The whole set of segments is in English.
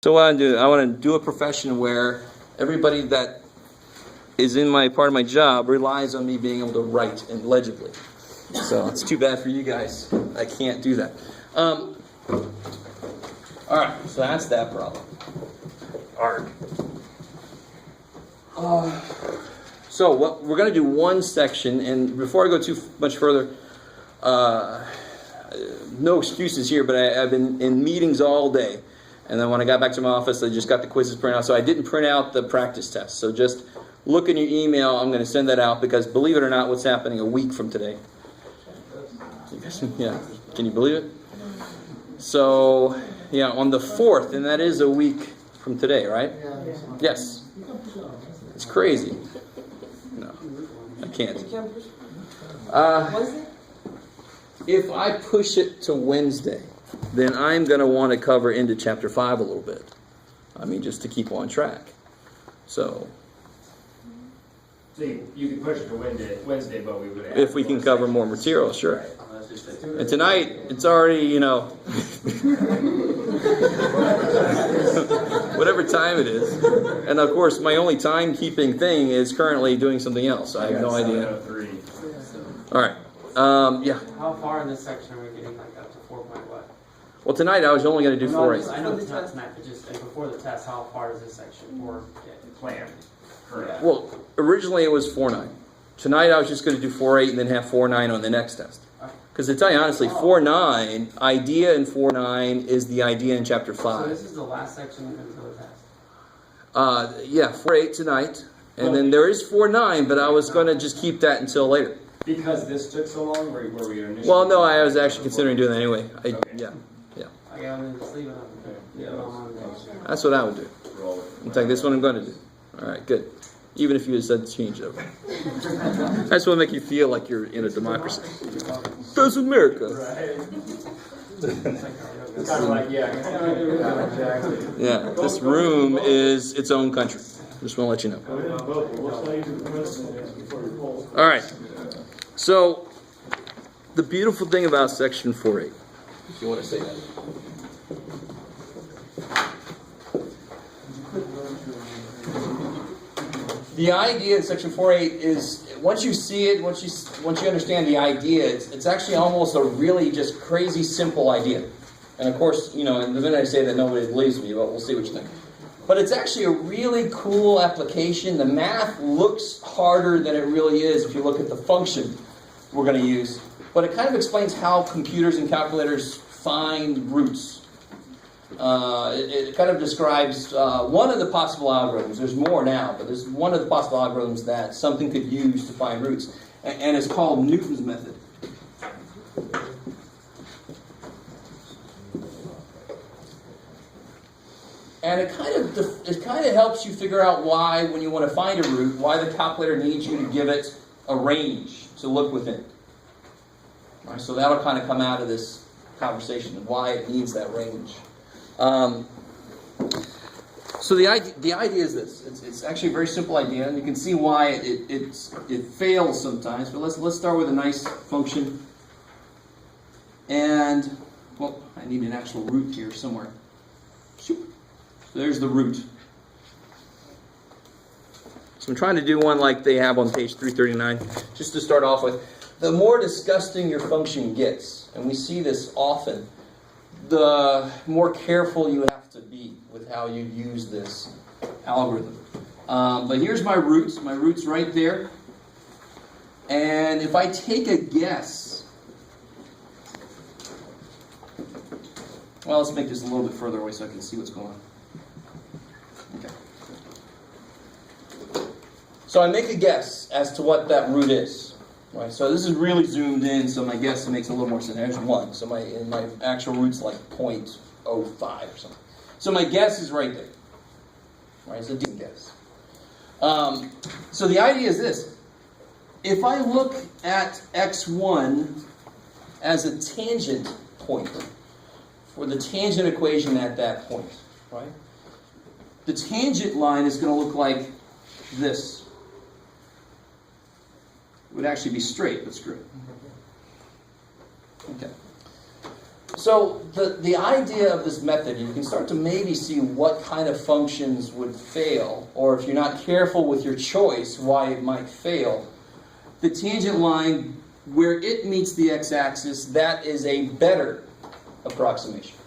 So what I want to do a profession where everybody that is in my part of my job relies on me being able to write and legibly. So it's too bad for you guys. I can't do that. All right, so that's that problem. Arg. So what we're going to do one section, and before I go too much further, no excuses here, but I've been in meetings all day. And then when I got back to my office, I just got the quizzes printed out. So I didn't print out the practice test. So just look in your email. I'm going to send that out because, believe it or not, what's happening a week from today? Yeah. Can you believe it? So, yeah, on the 4th, and that is a week from today, right? Yes. It's crazy. No, I can't. If I push it to Wednesday, then I'm going to want to cover into chapter 5 a little bit. I mean, just to keep on track. So you can push it to Wednesday, but we would have... If we can cover more material, sure. Right. And tonight, it's already, whatever time it is. And of course, my only timekeeping thing is currently doing something else. I have no idea. All right. Yeah. How far in this section are we getting, like up to 4 point what? Well, tonight I was only going to do 4.8. I know it's not tonight, but just before the test, how far is this section for plan? Correct. Well, originally it was 4.9. Tonight I was just going to do 4.8 and then have 4.9 on the next test. Because to tell you honestly, 4.9, idea in 4.9 is the idea in chapter 5. So this is the last section until the test? Yeah, 4.8 tonight. And then there is 4.9, but I was going to just keep that until later. Because this took so long, were we initially... Well, no, I was actually considering doing that anyway. Yeah. Okay, I'm going to just leave it up. That's what I would do. In fact, this is what I'm going to do. All right, good. Even if you had said change over. That's what make you feel like you're in a democracy. That's America. It's kind of like, exactly. Yeah, this room is its own country. Just want to let you know. All right. So, the beautiful thing about section 4.8, if you want to say that. The idea in section 4.8 is, once you see it, once you understand the idea, it's actually almost a really just crazy simple idea. And of course, in the minute I say that, nobody believes me, but we'll see what you think. But it's actually a really cool application. The math looks harder than it really is if you look at the function we're going to use. But it kind of explains how computers and calculators find roots. It kind of describes one of the possible algorithms. There's more now, but there's one of the possible algorithms that something could use to find roots. And it's called Newton's method. And it kind of helps you figure out why, when you want to find a root, why the calculator needs you to give it a range to look within. All right, so that'll kind of come out of this conversation and why it needs that range. So the idea is this. It's actually a very simple idea, and you can see why it fails sometimes. But let's start with a nice function. And well, I need an actual root here somewhere. So there's the root. So I'm trying to do one like they have on page 339, just to start off with. The more disgusting your function gets, and we see this often, the more careful you have to be with how you use this algorithm. But here's my roots. My root's right there. And if I take a guess, well, let's make this a little bit further away so I can see what's going on. Okay. So I make a guess as to what that root is. Right, so this is really zoomed in, so my guess makes a little more sense. There's 1, so my actual root's like 0.05 or something. So my guess is right there. Right, it's a decent guess. So the idea is this. If I look at x1 as a tangent point for the tangent equation at that point, right? The tangent line is going to look like this. It would actually be straight, but screw it. Okay. So the idea of this method, you can start to maybe see what kind of functions would fail, or if you're not careful with your choice, why it might fail. The tangent line, where it meets the x-axis, that is a better approximation.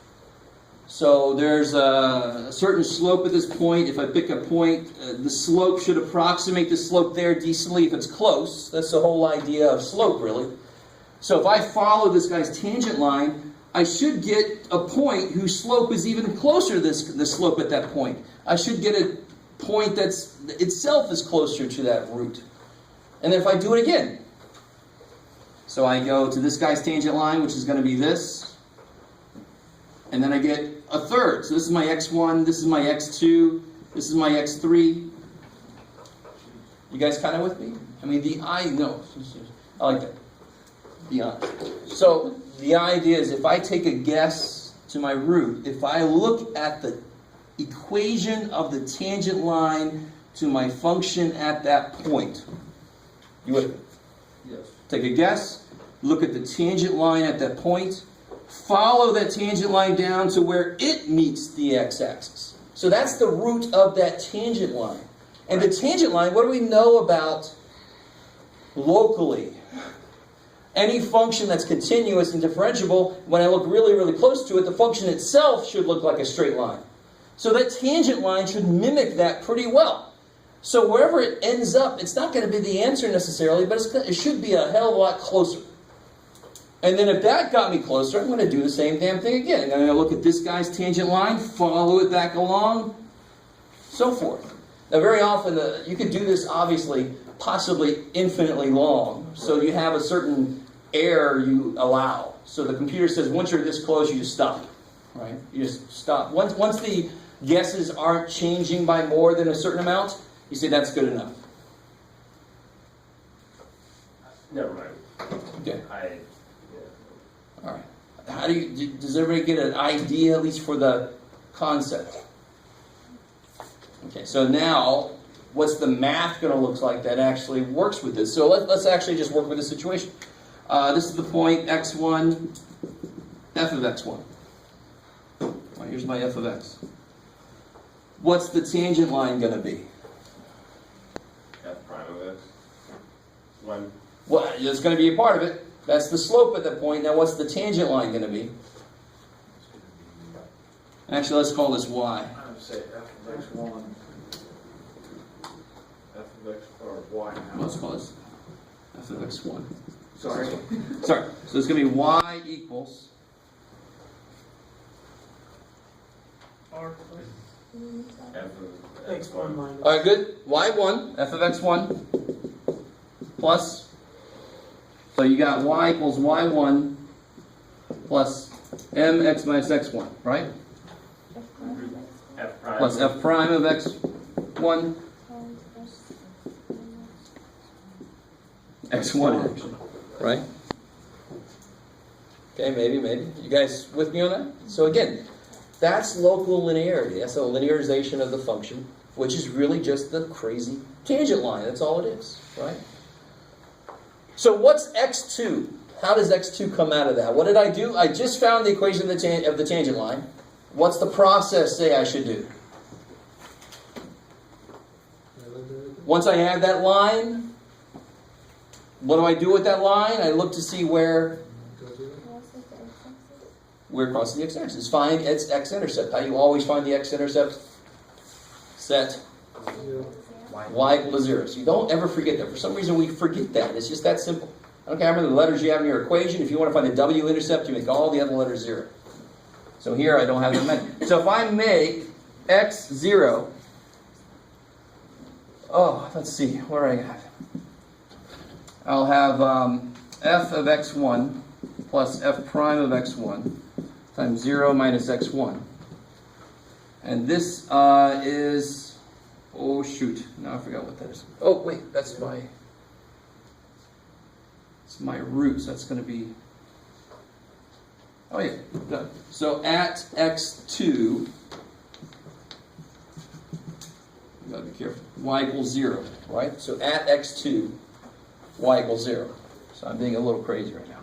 So there's a certain slope at this point. If I pick a point, the slope should approximate the slope there decently if it's close. That's the whole idea of slope, really. So if I follow this guy's tangent line, I should get a point whose slope is even closer to the slope at that point. I should get a point that's itself is closer to that root. And then if I do it again, so I go to this guy's tangent line, which is going to be this, and then I get a third. So this is my x1, this is my x2, this is my x3. You guys kind of with me? I mean, no, I like that. Beyond. So the idea is if I take a guess to my root, if I look at the equation of the tangent line to my function at that point, you with me? Yes. Take a guess, look at the tangent line at that point, follow that tangent line down to where it meets the x-axis. So that's the root of that tangent line. And the tangent line, what do we know about locally? Any function that's continuous and differentiable, when I look really, really close to it, the function itself should look like a straight line. So that tangent line should mimic that pretty well. So wherever it ends up, it's not going to be the answer necessarily, but it should be a hell of a lot closer. And then if that got me closer, I'm going to do the same damn thing again. I'm going to look at this guy's tangent line, follow it back along, so forth. Now very often, you could do this obviously, possibly infinitely long. So you have a certain error you allow. So the computer says once you're this close, you just stop. Right? You just stop. Once the guesses aren't changing by more than a certain amount, you say that's good enough. Never mind. Okay. Yeah. All right. Does everybody get an idea, at least for the concept? Okay, so now, what's the math going to look like that actually works with this? So let's actually just work with the situation. This is the point x1, f of x1. Well, here's my f of x. What's the tangent line going to be? F prime of x. 1. Well, it's going to be a part of it. That's the slope at that point. Now, what's the tangent line going to be? Actually, let's call this y. I would say f of x1. F of x or y now. Let's call this f of x1. Sorry. Sorry. So it's going to be y equals F of x1 minus. all right, good. Y1, f of x1, plus, so you got y equals y1 plus mx minus x1, right? F prime. Plus f prime of x1, x1 actually, right? Okay, maybe. You guys with me on that? So again, that's local linearity. That's a linearization of the function, which is really just the crazy tangent line. That's all it is, right? So what's x2? How does x2 come out of that? What did I do? I just found the equation of the tangent line. What's the process say I should do? Once I have that line, what do I do with that line? I look to see where crosses the x-axis. Find its x-intercept. How do you always find the x-intercept? Set y equal to 0. So you don't ever forget that. For some reason we forget that. It's just that simple. I don't care how many letters you have in your equation. If you want to find the W intercept, you make all the other letters 0. So here I don't have that many. So if I make x 0, let's see, what do I have? I'll have f of x1 plus f prime of x1 times 0 minus x1. And this is, oh shoot, now I forgot what that is. Oh wait, that's my root, so that's going to be, oh yeah, done. So at x2, you gotta be careful, y equals 0, right? So at x2, y equals 0. So I'm being a little crazy right now.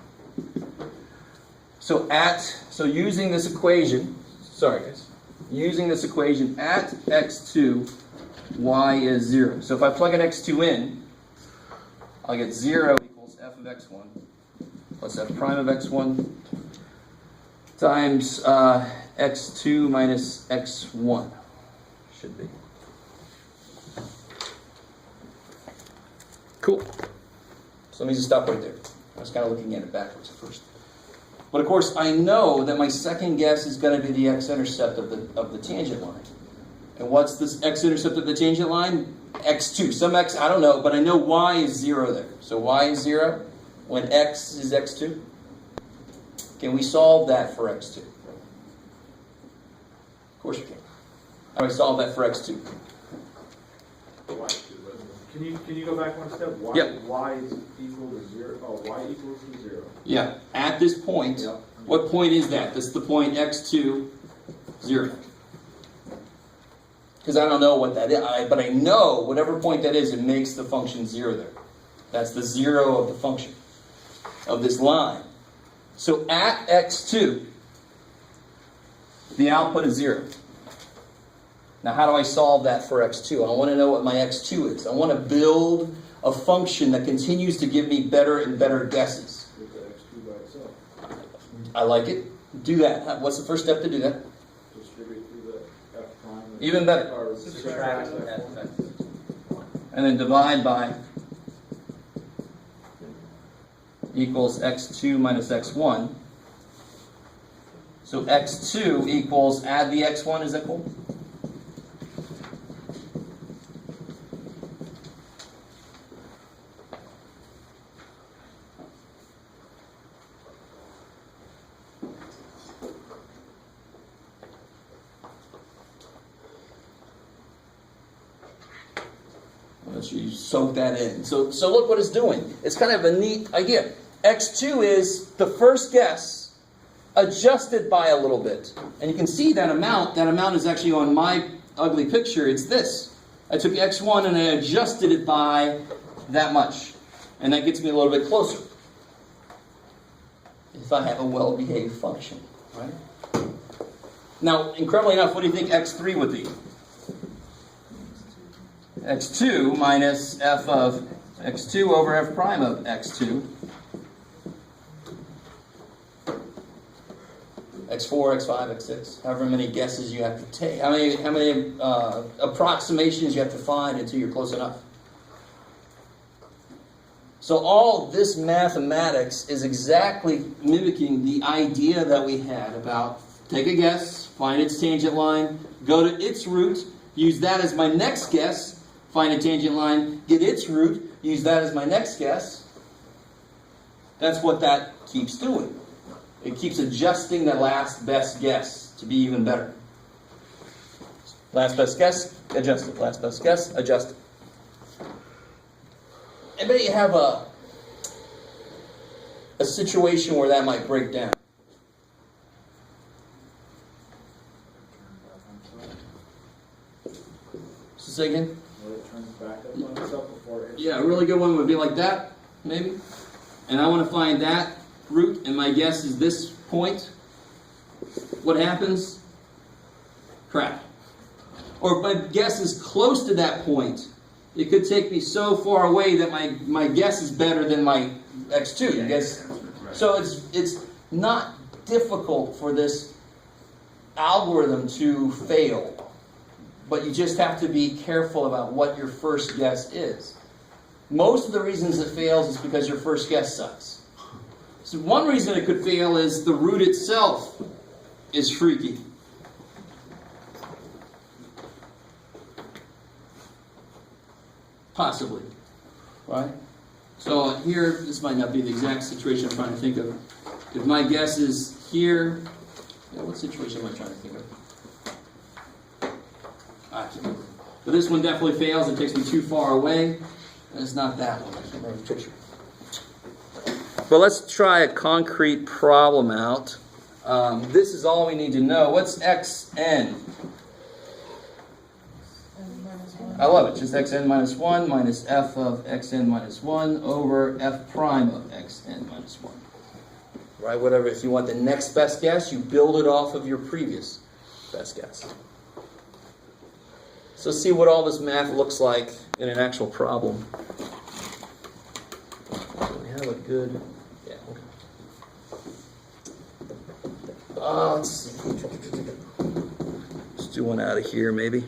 So using this equation, sorry guys, using this equation at x2, y is 0. So if I plug an x2 in, I'll get 0 equals f of x1 plus f prime of x1 times x2 minus x1, should be. Cool. So let me just stop right there. I was kind of looking at it backwards at first. But of course, I know that my second guess is going to be the x-intercept of the tangent line. And what's this x-intercept of the tangent line? x2. Some x, I don't know, but I know y is 0 there. So y is 0 when x is x2. Can we solve that for x2? Of course we can. How do I solve that for x2? Can you go back one step? Y, Yep. Y is equal to 0. Oh, y equals to 0. Yeah, at this point, Yep. what point is that? That's the point x2, 0. Because I don't know what that is, but I know whatever point that is, it makes the function 0 there. That's the 0 of the function, of this line. So at x2, the output is 0. Now how do I solve that for x2? I want to know what my x2 is. I want to build a function that continues to give me better and better guesses. With the x2 by itself. I like it. Do that. What's the first step to do that? Distribute through the f prime. Even better. Or Subtract subtract And then divide by equals x2 minus x1. So x2 equals, add the x1, is that cool? Let's you soak that in. So look what it's doing. It's kind of a neat idea. X2 is the first guess adjusted by a little bit. And you can see that amount. That amount is actually on my ugly picture. It's this. I took x1 and I adjusted it by that much. And that gets me a little bit closer. If I have a well-behaved function, right? Now, incredibly enough, what do you think x3 would be? x2 minus f of x2 over f prime of x2. x4, x5, x6. However many guesses you have to take. How many approximations you have to find until you're close enough. So all this mathematics is exactly mimicking the idea that we had about take a guess, find its tangent line, go to its root, use that as my next guess, find a tangent line, get its root, use that as my next guess. That's what that keeps doing. It keeps adjusting the last best guess to be even better. Last best guess, adjust it. Last best guess, adjust it. I bet you have a situation where that might break down. Say again? Where it turns back up on itself before it hits. Yeah, a really good one would be like that, maybe. And I want to find that root, and my guess is this point. What happens? Crap. Or if my guess is close to that point, it could take me so far away that my guess is better than my x2. Yeah, Guess. right. So it's not difficult for this algorithm to fail. But you just have to be careful about what your first guess is. Most of the reasons it fails is because your first guess sucks. So one reason it could fail is the root itself is freaky. Possibly. Right? So here, this might not be the exact situation I'm trying to think of. If my guess is here, what situation am I trying to think of? But this one definitely fails. It takes me too far away. And it's not that one. I can't remember the picture. But let's try a concrete problem out. This is all we need to know. What's xn? I love it. Just xn minus 1 minus f of xn minus 1 over f prime of xn minus 1. right? Whatever, if you want the next best guess, you build it off of your previous best guess. So see what all this math looks like in an actual problem. We have a good, yeah, okay. Let's see. Let's do one out of here, maybe.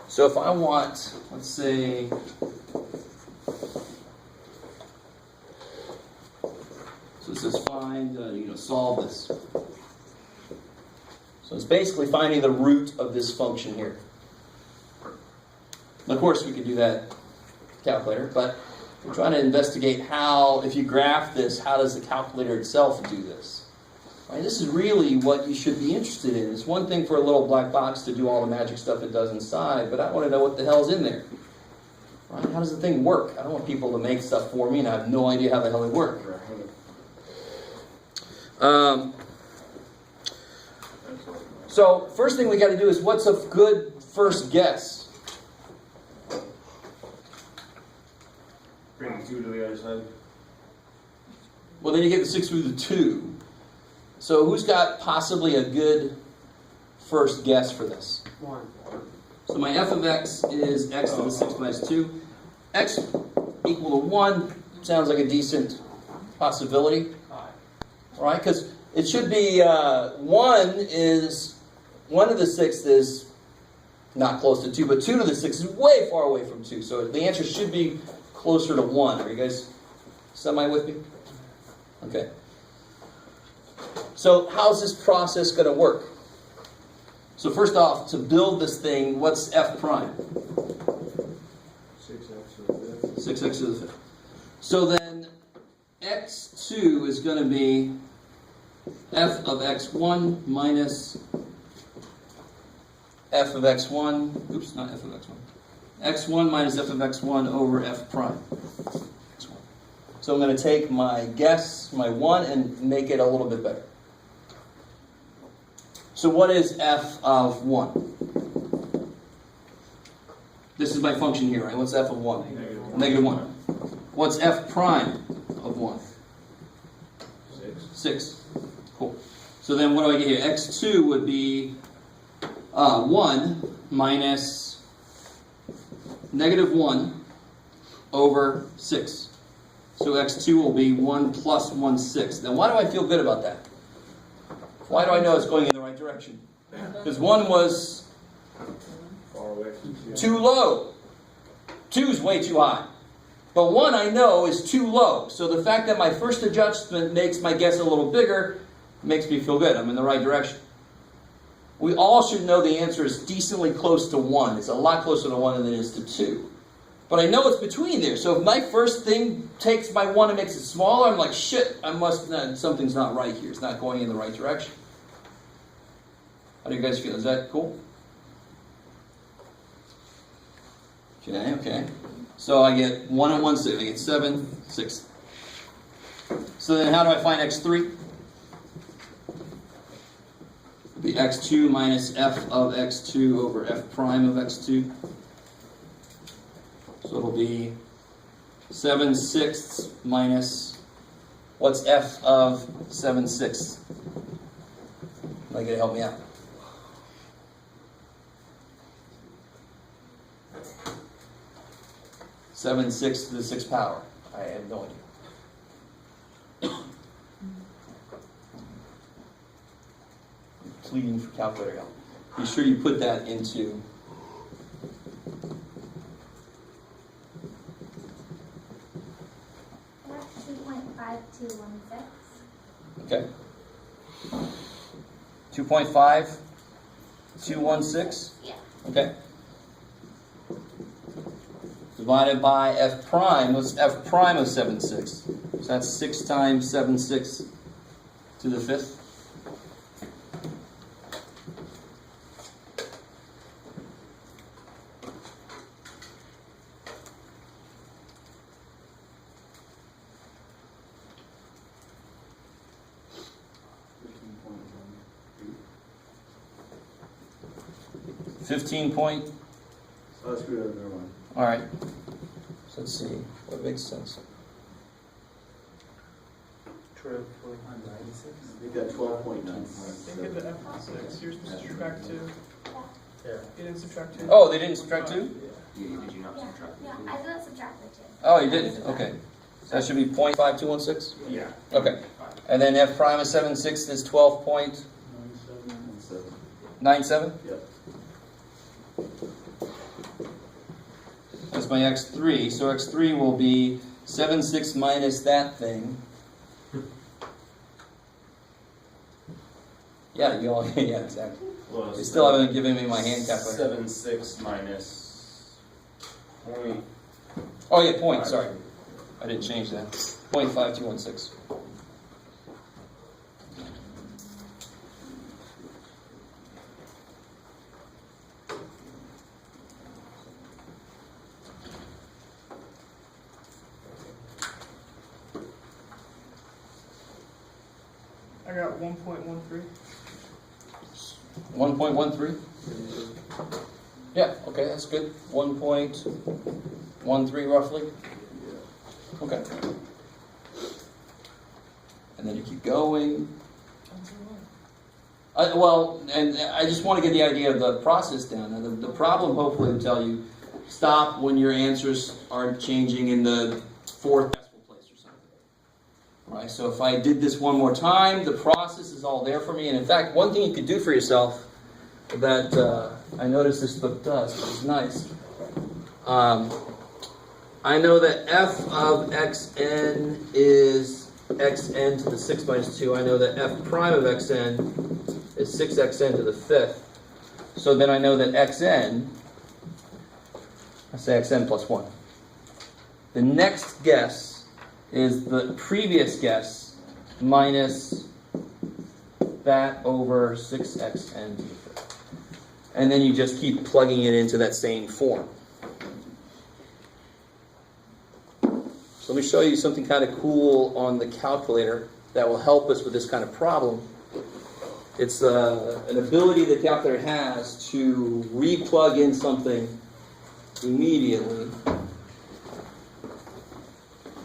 So if I want, let's say, so it says find, solve this. So it's basically finding the root of this function here. And of course, we could do that calculator, but we're trying to investigate how, if you graph this, how does the calculator itself do this? Right, this is really what you should be interested in. It's one thing for a little black box to do all the magic stuff it does inside, but I want to know what the hell's in there. Right? How does the thing work? I don't want people to make stuff for me and I have no idea how the hell it works. So first thing we got to do is, what's a good first guess? Bring the 2 to the other side. Well, then you get the 6 through the 2. So who's got possibly a good first guess for this? 1. So my f of x is x to the 6 minus 2. X equal to 1 sounds like a decent possibility. 5. All right, because it should be 1 to the 6th is not close to 2, but 2 to the 6th is way far away from 2. So the answer should be closer to 1. Are you guys semi with me? Okay. So how's this process going to work? So first off, to build this thing, what's f prime? 6x to the 5th. 6x to the 5th. So then x2 is going to be f of x1 minus f of x1. Oops, not f of x1. x1 minus f of x1 over f prime. So I'm going to take my guess, my 1, and make it a little bit better. So what is f of 1? This is my function here, right? What's f of 1? Negative 1. What's f prime of 1? 6. Cool. So then what do I get here? x2 would be 1 minus negative 1 over 6. So x2 will be 1 plus 1/6. Now why do I feel good about that? Why do I know it's going in the right direction? Because 1 was Far away from 2. too low. 2 is way too high. But 1 I know is too low. So the fact that my first adjustment makes my guess a little bigger makes me feel good. I'm in the right direction. We all should know the answer is decently close to 1. It's a lot closer to 1 than it is to 2. But I know it's between there. So if my first thing takes my 1 and makes it smaller, I'm like, shit, something's not right here. It's not going in the right direction. How do you guys feel? Is that cool? Okay. So I get 1 and 1, 6. I get 7, 6. So then how do I find x3? It'd be x2 minus f of x2 over f prime of x2. So it'll be 7/6 minus, what's f of 7/6? Am I going to help me out? Seven six to the 6th power. I have no idea. I'm pleading for calculator help. Be sure you put that into. That's 2.5216. Okay. 2.5216. Yeah. Okay. Divided by f prime. What's f prime of 7/6? So that's 6 times 7/6 to the 5th. $15 point. So let's go to the other one. All right. So let's see, what makes sense? True. You got 12.9. Think of the F6. You're supposed to subtract 2. Yeah. You didn't subtract 2. Oh, they didn't subtract 2? Did you not Yeah, subtract? yeah, I didn't subtract the 2. Oh, you didn't? Okay. So that should be 0.5216? Yeah. Okay. And then f prime of 7/6 is 12.97? Yep. That's my x3. So x3 will be 7/6 minus that thing. Yeah, you all, yeah, exactly. Well, They still haven't given me my hand calculator. 7.6 minus point. Oh yeah, point, sorry. I didn't change that. 0.5216. I got 1.13. 1.13? Yeah, okay, that's good. 1.13 roughly. Okay. And then you keep going. And I just want to get the idea of the process down. Now, the problem hopefully will tell you, stop when your answers aren't changing in the fourth decimal place or something. Right? So if I did this one more time, the process is all there for me. And in fact, one thing you could do for yourself that I noticed this book does, which is nice. I know that f of xn is xn to the 6 minus 2. I know that f prime of xn is 6xn to the 5th. So then I know that xn, I say xn plus 1. The next guess is the previous guess minus that over 6xn to the 5th. And then you just keep plugging it into that same form. So let me show you something kind of cool on the calculator that will help us with this kind of problem. It's an ability the calculator has to re-plug in something immediately.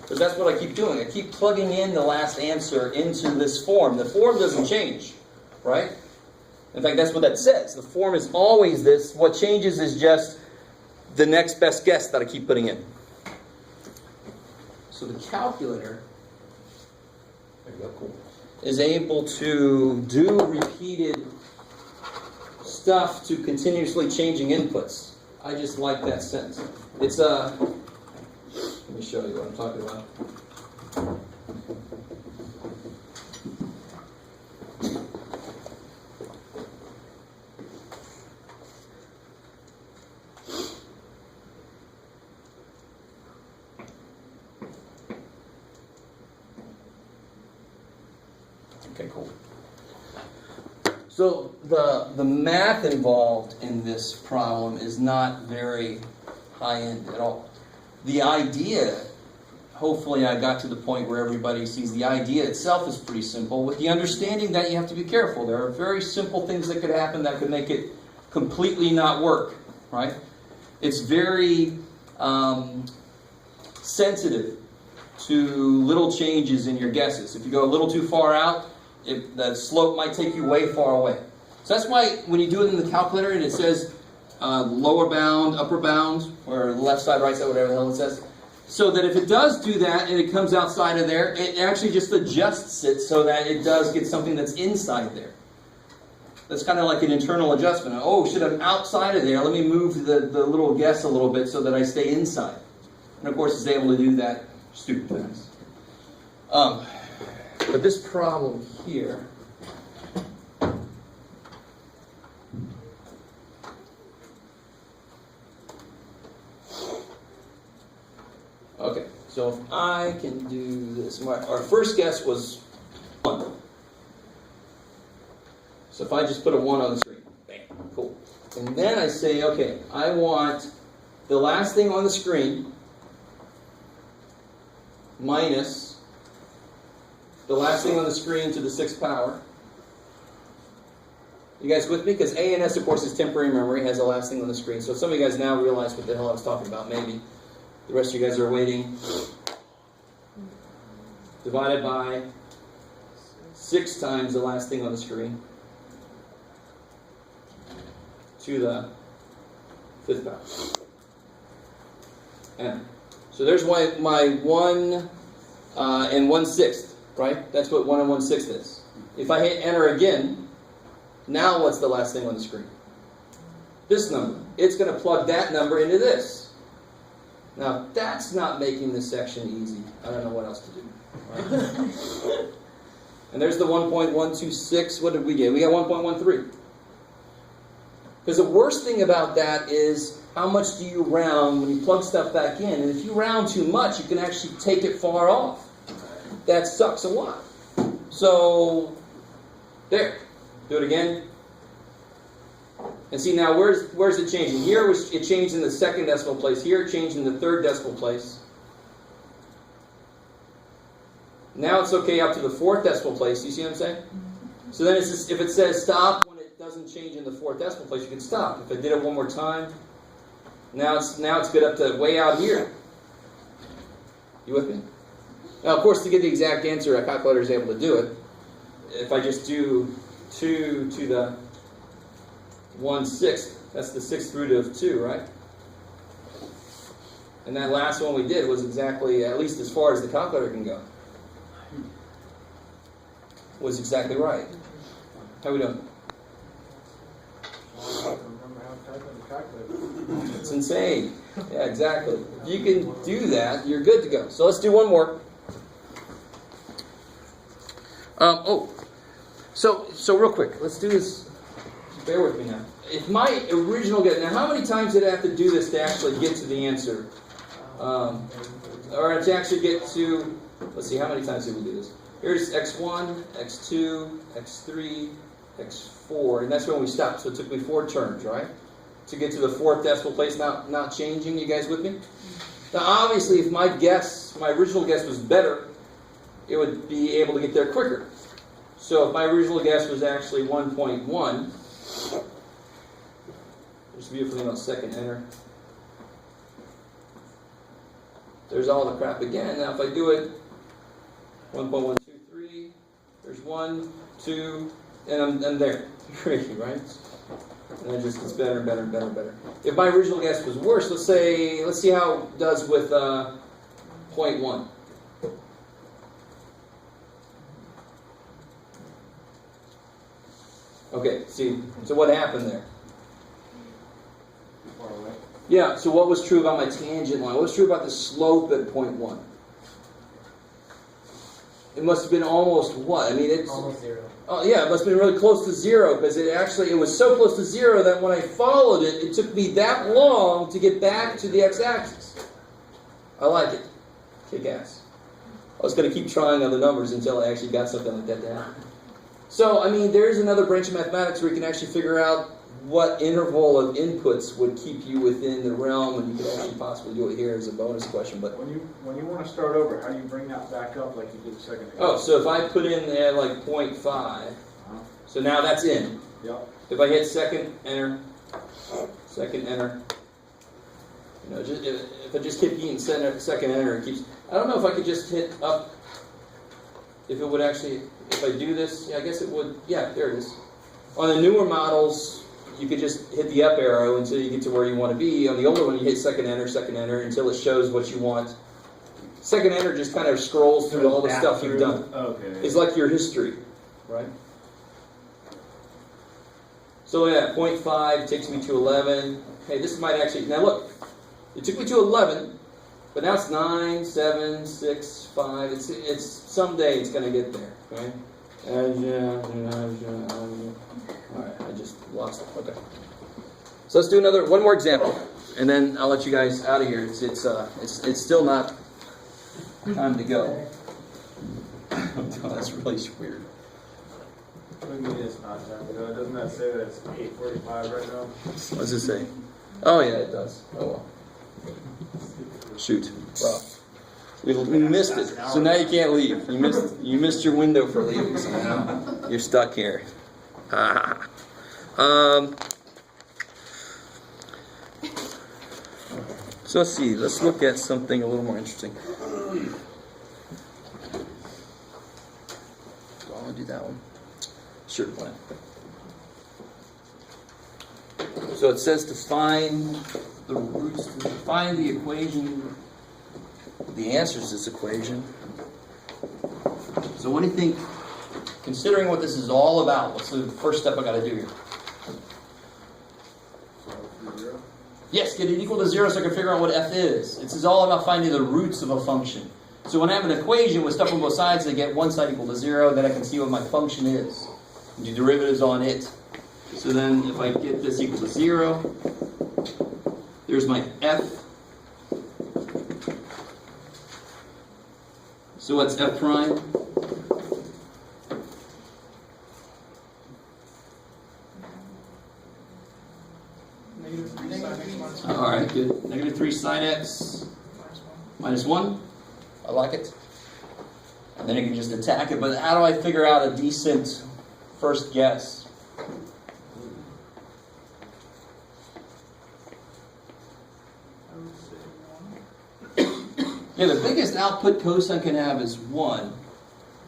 Because that's what I keep doing. I keep plugging in the last answer into this form. The form doesn't change, right? In fact, that's what that says. The form is always this. What changes is just the next best guess that I keep putting in. So the calculator, there you go, cool, is able to do repeated stuff to continuously changing inputs. I just like that sentence. It's let me show you what I'm talking about. Okay, cool. So the math involved in this problem is not very high-end at all. The idea, hopefully I got to the point where everybody sees the idea itself is pretty simple, with the understanding that you have to be careful. There are very simple things that could happen that could make it completely not work, right? It's very sensitive to little changes in your guesses. If you go a little too far out, the slope might take you way far away. So that's why when you do it in the calculator and it says lower bound, upper bound, or left side, right side, whatever the hell it says, so that if it does do that and it comes outside of there, it actually just adjusts it so that it does get something that's inside there. That's kind of like an internal adjustment. Oh, shit, I'm outside of there. Let me move the little guess a little bit so that I stay inside. And of course, it's able to do that stupid fast. But this problem here, okay, so if I can do this, our first guess was 1. So if I just put a 1 on the screen, bam, cool. And then I say, okay, I want the last thing on the screen minus the last thing on the screen to the 6th power. You guys with me? Because A and S, of course, is temporary memory, has the last thing on the screen. So some of you guys now realize what the hell I was talking about, maybe. The rest of you guys are waiting. Divided by 6 times the last thing on the screen to the 5th power. And so there's my 1 and 1/6, right? That's what 1 and 1/6 is. If I hit enter again, now what's the last thing on the screen? This number. It's going to plug that number into this. Now, that's not making this section easy. I don't know what else to do. Right? And there's the 1.126. What did we get? We got 1.13. Because the worst thing about that is how much do you round when you plug stuff back in? And if you round too much, you can actually take it far off. That sucks a lot. So, there. Do it again. And see now, where's it changing? Here it changed in the 2nd decimal place. Here it changed in the 3rd decimal place. Now it's okay up to the 4th decimal place. You see what I'm saying? So then it's just, if it says stop when it doesn't change in the 4th decimal place, you can stop. If I did it one more time, now it's good up to way out here. You with me? Now, of course, to get the exact answer, a calculator is able to do it. If I just do 2 to the 1/6, that's the 6th root of 2, right? And that last one we did was exactly, at least as far as the calculator can go, was exactly right. How we doing? Remember how to type in the calculator. It's insane. Yeah, exactly. If you can do that, you're good to go. So let's do one more. So real quick, let's do this. Bear with me now. If my original guess, now how many times did I have to do this to actually get to the answer? Or to actually get to, let's see, how many times did we do this? Here's x1, x2, x3, x4, and that's when we stopped. So it took me 4 turns, right? To get to the 4th decimal place, not changing. You guys with me? Now obviously if my original guess was better, it would be able to get there quicker. So if my original guess was actually 1.1, there's a beautiful thing about 2nd enter. There's all the crap again. Now if I do it 1.123, there's 1, 2, and I'm there. Crazy, right? And it just gets better and better and better and better. If my original guess was worse, let's see how it does with 0.1. Okay, see, so what happened there? Far away. Yeah, so what was true about my tangent line? What was true about the slope at 0.1? It must have been almost what? I mean, it's Almost 0. Oh yeah, it must have been really close to 0 because it was so close to 0 that when I followed it, it took me that long to get back to the x-axis. I like it. Kick ass. I was going to keep trying other numbers until I actually got something like that down. So, I mean, there's another branch of mathematics where you can actually figure out what interval of inputs would keep you within the realm, and you could actually possibly do it here as a bonus question. But When you want to start over, how do you bring that back up like you did the second? so if I put in there like 0.5, so now that's in. Yep. If I hit 2nd enter, 2nd enter, just if I just keep hitting 2nd enter, it keeps. I don't know if I could just hit up. If it would actually, if I do this, yeah, I guess it would. Yeah, there it is. On the newer models, you could just hit the up arrow until you get to where you want to be. On the older one, you hit 2nd enter until it shows what you want. 2nd enter just kind of scrolls through all the stuff you've done. Okay. It's like your history, right? So yeah, 0.5 takes me to 11. Hey, this might actually, now look, it took me to 11, but now it's 9, 7, 6, 5. It's someday it's going to get there, right? Alright, I just lost it. Okay. So let's do one more example, and then I'll let you guys out of here. It's still not time to go. Oh, that's really weird. What do you mean it's not time to go? Doesn't that say that it's 8:45 right now? What does it say? Oh yeah, it does. Oh well. Shoot. Well, we missed it. So now you can't leave. You missed your window for leaving. So now you're stuck here. So let's see, let's look at something a little more interesting. Do I want to do that one? Sure, plan. So it says to find the roots, to find the equation, the answers to this equation. So what do you think, considering what this is all about, what's the first step I got to do here? Yes, get it equal to 0 so I can figure out what f is. This is all about finding the roots of a function. So when I have an equation with stuff on both sides, I get one side equal to 0, then I can see what my function is. And do derivatives on it. So then if I get this equal to 0, there's my f. So what's f prime? Negative 3 sin x minus 1. All right, good. Negative 3 sine x minus 1. I like it. And then you can just attack it. But how do I figure out a decent first guess? I would say 1. Yeah, the biggest output cosine can have is 1.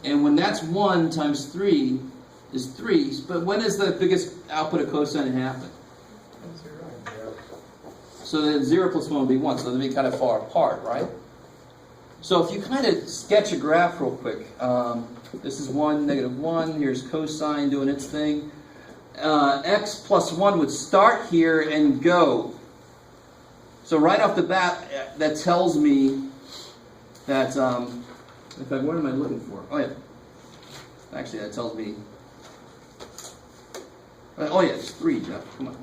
And when that's 1 times 3 is 3. But when does the biggest output of cosine happen? 0. So then 0 plus 1 will be 1. So they'll be kind of far apart, right? So if you kind of sketch a graph real quick. This is 1, negative 1. Here's cosine doing its thing. X plus 1 would start here and go. So right off the bat, that tells me that, in fact, what am I looking for? Oh, yeah. Actually, that tells me, oh, yeah, it's 3, Jeff. Come on.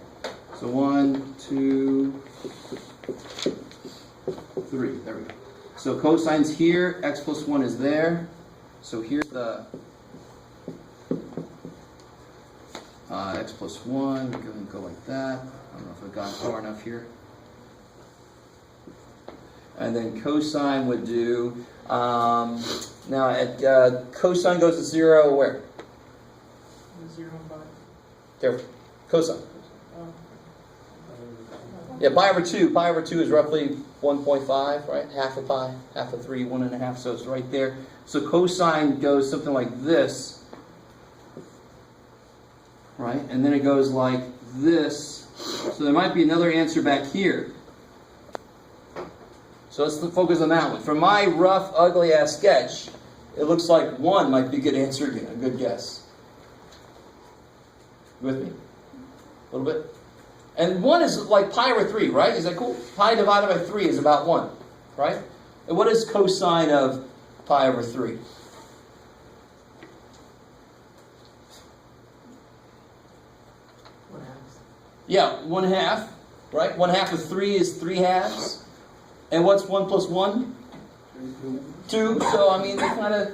So 1, 2, 3. There we go. So cosine's here. X plus 1 is there. So here's the x plus 1. Go ahead and go like that. I don't know if I've gone far enough here. And then cosine would do, now at cosine goes to 0 where? 0 and 5. Careful. Cosine. Um, Yeah, pi over 2. Pi over 2 is roughly 1.5, right? Half a pi, half of 3, 1.5, so it's right there. So cosine goes something like this, right? And then it goes like this. So there might be another answer back here. So let's focus on that one. For my rough, ugly-ass sketch, it looks like 1 might be a good answer again, a good guess. You with me? A little bit? And 1 is like pi over 3, right? Is that cool? Pi divided by 3 is about 1, right? And what is cosine of pi over 3? Yeah, 1/2, right? 1/2 of 3 is 3/2. And what's 1 plus 1? 2. So, I mean, they kind of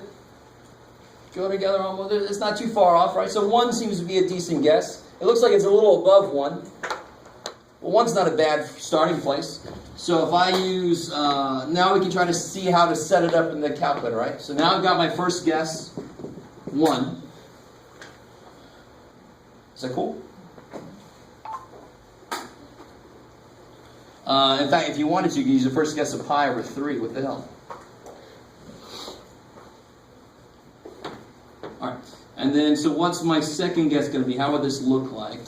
go together almost. It's not too far off, right? So 1 seems to be a decent guess. It looks like it's a little above 1. Well, 1's not a bad starting place. So if I use, now we can try to see how to set it up in the calculator, right? So now I've got my first guess, 1. Is that cool? In fact, if you wanted to, you could use the first guess of pi over 3. What the hell? All right. And then, so what's my second guess going to be? How would this look like?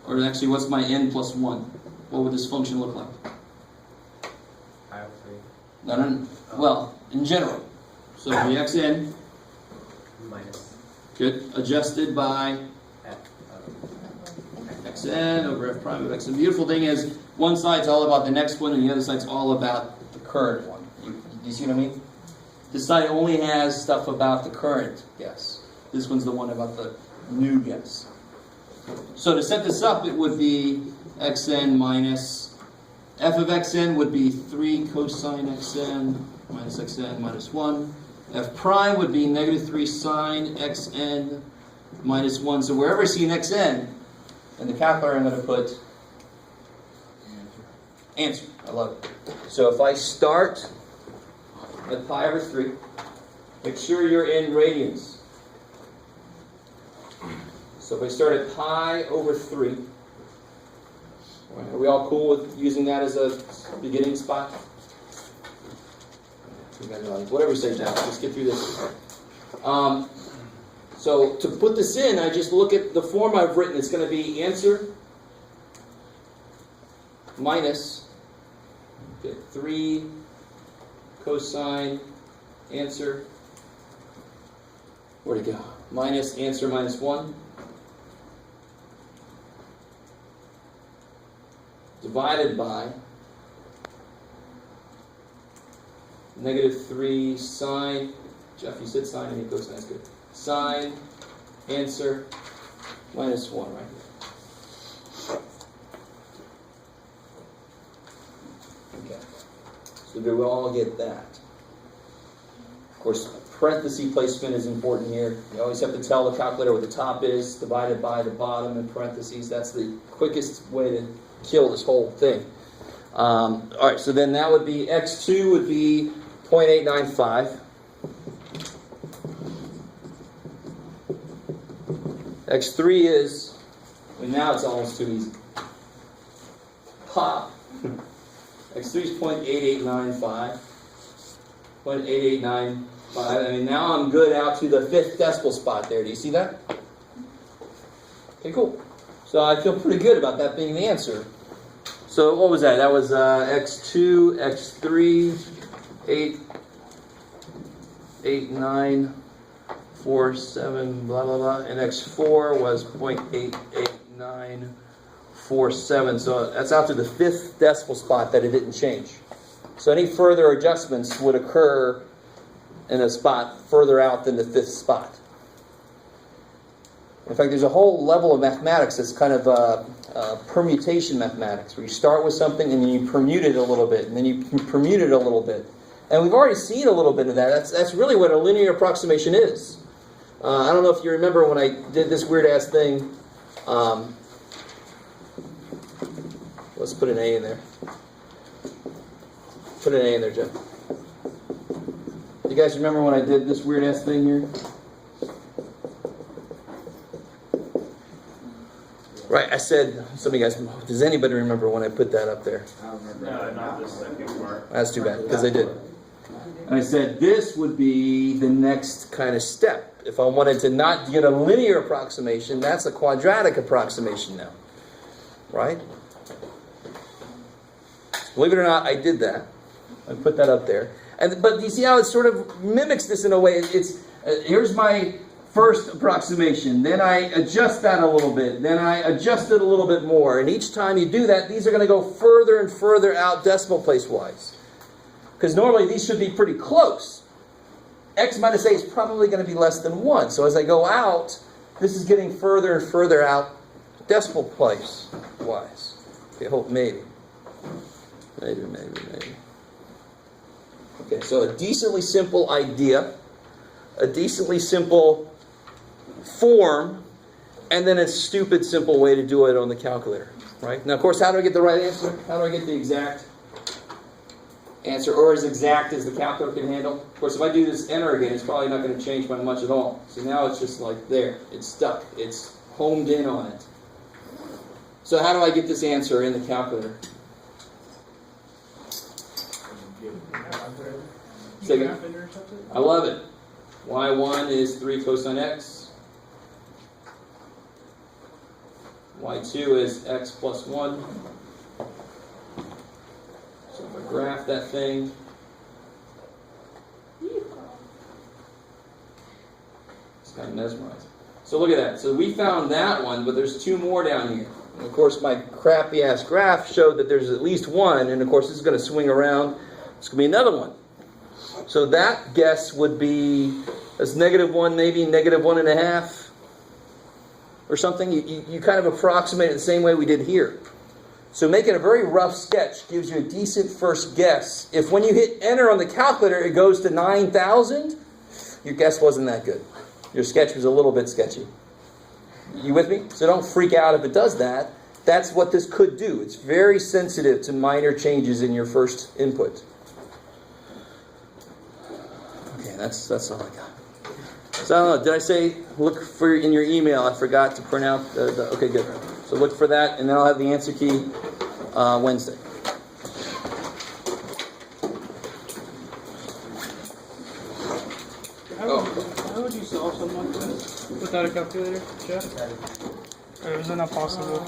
Or actually, what's my n plus 1? What would this function look like? I have 3. No. Well, in general. So the xn, Minus good, adjusted by f. xn over f prime of x. The beautiful thing is, one side's all about the next one, and the other side's all about the current one. Do you see what I mean? This side only has stuff about the current guess. This one's the one about the new guess. So to set this up, it would be xn minus, f of xn would be 3 cosine xn minus 1. F prime would be negative 3 sine xn minus 1. So wherever I see an xn, in the calculator I'm going to put answer. I love it. So if I start at pi over 3, make sure you're in radians. So if I start at pi over 3, All right, are we all cool with using that as a beginning spot? Whatever you say, Jack. Let's get through this. So to put this in, I just look at the form I've written. It's going to be answer minus 3 cosine answer. Where'd it go? Minus answer minus 1. Divided by -3 sine. Jeff, you said sine and cosine. That's good. Sine answer minus 1 right here. Okay. So do we all get that? Of course, parenthesis placement is important here. You always have to tell the calculator what the top is, divided by the bottom in parentheses. That's the quickest way to kill this whole thing. All right, so then that would be x2 would be 0.895. X3 is, well, now it's almost too easy. Pop. X3 is 0.8895. 0.8895. I mean, now I'm good out to the 5th decimal spot there. Do you see that? Okay, cool. So I feel pretty good about that being the answer. So what was that? That was x2, x3, 8, 9, 4, 7, blah, blah, blah. And x4 was 0.88947. So that's out to the 5th decimal spot that it didn't change. So any further adjustments would occur in a spot further out than the 5th spot. In fact, there's a whole level of mathematics that's kind of permutation mathematics, where you start with something and then you permute it a little bit, and then you permute it a little bit. And we've already seen a little bit of that. That's really what a linear approximation is. I don't know if you remember when I did this weird-ass thing. Let's put an A in there. Put an A in there, Jeff. You guys remember when I did this weird-ass thing here? Right, I said, some of you guys, does anybody remember when I put that up there? I don't remember. No, not the second part. That's too bad, because I did. And I said this would be the next kind of step. If I wanted to not get a linear approximation, that's a quadratic approximation now. Right? Believe it or not, I did that. I put that up there. But you see how it sort of mimics this in a way? Here's my first approximation. Then I adjust that a little bit. Then I adjust it a little bit more. And each time you do that, these are going to go further and further out decimal place-wise. Because normally these should be pretty close. X minus A is probably going to be less than 1. So as I go out, this is getting further and further out decimal place-wise. Okay, I hope maybe. Maybe. Okay, so a decently simple idea, a decently simple form, and then a stupid simple way to do it on the calculator, right? Now, of course, how do I get the right answer? How do I get the exact answer, or as exact as the calculator can handle? Of course, if I do this enter again, it's probably not going to change by much at all. So now it's just like there. It's stuck. It's homed in on it. So how do I get this answer in the calculator? Second. I love it. Y1 is 3 cosine x. Y2 is x plus 1. So if I graph that thing, it's kind of mesmerizing. So look at that. So we found that one, but there's 2 more down here. And of course, my crappy-ass graph showed that there's at least 1, and of course, this is going to swing around. It's going to be another one. So that guess would be as -1, maybe -1.5 or something. You kind of approximate it the same way we did here. So making a very rough sketch gives you a decent first guess. If when you hit enter on the calculator it goes to 9,000, your guess wasn't that good. Your sketch was a little bit sketchy. You with me? So don't freak out if it does that. That's what this could do. It's very sensitive to minor changes in your first input. Okay, that's all I got. So I don't know, did I say look for in your email? I forgot to print out the okay, good. So look for that, and then I'll have the answer key Wednesday. How would you solve something like this without a calculator, Jeff? Or is it not possible?